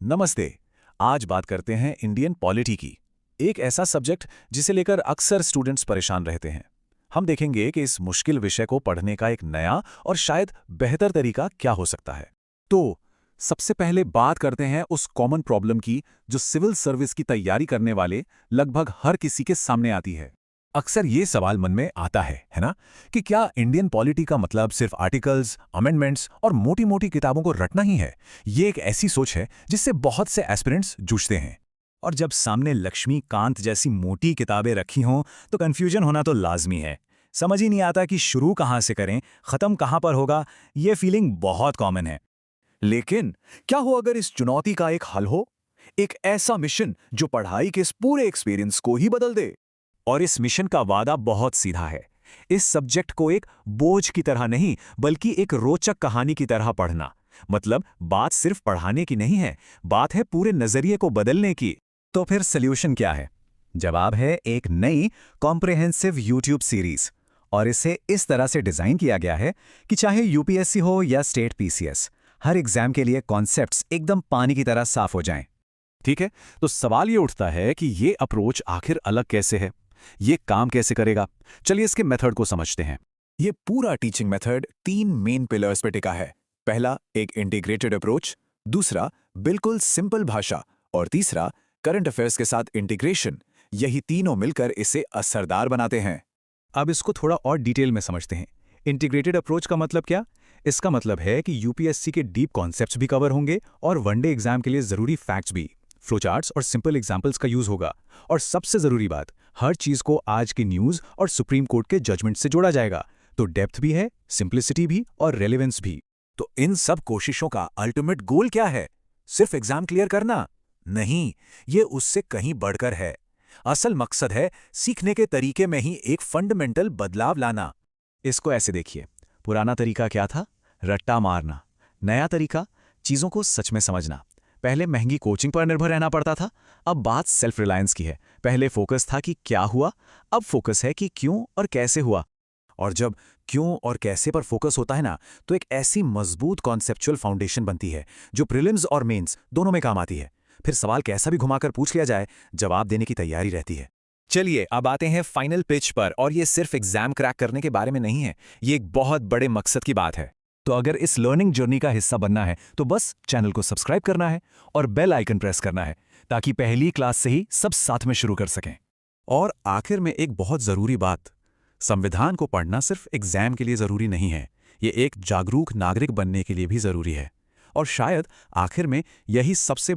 नमस्ते। आज बात करते हैं इंडियन पॉलिटी की। एक ऐसा सब्जेक्ट जिसे लेकर अक्सर स्टूडेंट्स परेशान रहते हैं। हम देखेंगे कि इस मुश्किल विषय को पढ़ने का एक नया और शायद बेहतर तरीका क्या हो सकता है। तो सबसे पहले बात करते हैं उस कॉमन प्रॉब्लम की जो सिविल सर्विस की तैयारी करने वाले लगभग हर किसी के सामने आती है। अक्सर ये सवाल मन में आता है ना, कि क्या इंडियन पॉलिटी का मतलब सिर्फ आर्टिकल्स, अमेंडमेंट्स और मोटी-मोटी किताबों को रटना ही है। ये एक ऐसी सोच है जिससे बहुत से एस्पिरेंट्स जूझते हैं। और जब सामने लक्ष्मीकांत जैसी मोटी किताबें रखी हों, तो कन्फ्यूजन होना तो लाजमी है। समझ ही नहीं आता कि शुरू कहाँ से करें, खत्म कहाँ पर होगा। ये फीलिंग बहुत कॉमन है। लेकिन क्या हो अगर इस चुनौती का एक हल हो, एक ऐसा मिशन जो पढ़ाई के इस पूरे एक्सपीरियंस को ही बदल दे। और इस मिशन का वादा बहुत सीधा है। इस सब्जेक्ट को एक बोझ की तरह नहीं, बल्कि एक रोचक कहानी की तरह पढ़ना। मतलब बात सिर्फ पढ़ाने की नहीं है, बात है पूरे नजरिए को बदलने की। तो फिर सॉल्यूशन क्या है? जवाब है एक नई कॉम्प्रिहेंसिव यूट्यूब सीरीज। और इसे इस तरह से डिजाइन किया गया है कि चाहे यूपीएससी हो या स्टेट पीसीएस, हर एग्जाम के लिए कॉन्सेप्ट्स एकदम पानी की तरह साफ हो जाएं। ठीक है, तो सवाल ये उठता है कि ये अप्रोच आखिर अलग कैसे है? ये काम कैसे करेगा? चलिए इसके मेथड को समझते हैं। ये पूरा टीचिंग मेथड 3 मेन पिलर्स पे टिका है। पहला, एक इंटीग्रेटेड अप्रोच। दूसरा, बिल्कुल सिंपल भाषा। और तीसरा, करंट अफेयर्स के साथ इंटीग्रेशन। यही तीनों मिलकर इसे असरदार बनाते हैं। अब इसको थोड़ा और डिटेल में समझते हैं। इंटीग्रेटेड अप्रोच का मतलब क्या? इसका मतलब है कि यूपीएससी के डीप कॉन्सेप्ट्स भी कवर होंगे और वनडे एग्जाम के लिए जरूरी फैक्ट्स भी। फ्लोचार्ट्स और सिंपल एग्जाम्पल्स का यूज होगा। और सबसे जरूरी बात, हर चीज को आज की न्यूज और सुप्रीम कोर्ट के जजमेंट से जोड़ा जाएगा। तो डेप्थ भी है, सिंप्लिसिटी भी और रेलेवेंस भी। तो इन सब कोशिशों का अल्टीमेट गोल क्या है? सिर्फ एग्जाम क्लियर करना? नहीं, ये उससे कहीं बढ़कर है। असल मकसद है सीखने के तरीके में ही एक फंडामेंटल बदलाव लाना। इसको ऐसे देखिए, पुराना तरीका क्या था? रट्टा मारना। नया तरीका, चीजों को सच में समझना। पहले महंगी कोचिंग पर निर्भर रहना पड़ता था, अब बात सेल्फ रिलायंस की है। पहले फोकस था कि क्या हुआ, अब फोकस है कि क्यों और कैसे हुआ। और जब क्यों और कैसे पर फोकस होता है ना, तो एक ऐसी मजबूत कॉन्सेप्चुअल फाउंडेशन बनती है जो प्रीलिम्स और मेंस दोनों में काम आती है। फिर सवाल कैसा भी घुमाकर पूछ लिया जाए, जवाब देने की तैयारी रहती है। चलिए अब आते हैं फाइनल पिच पर, और ये सिर्फ एग्जाम क्रैक करने के बारे में नहीं है, ये एक बहुत बड़े मकसद की बात है। तो अगर इस लर्निंग जर्नी का हिस्सा बनना है तो बस चैनल को सब्सक्राइब करना है और बेल आइकन प्रेस करना है, ताकि पहली क्लास से ही सब साथ में शुरू कर सकें। और आखिर में एक बहुत जरूरी बात, संविधान को पढ़ना सिर्फ एग्जाम के लिए जरूरी नहीं है, ये एक जागरूक नागरिक बनने के लिए भी जरूरी है। और शायद आखिर में यही सबसे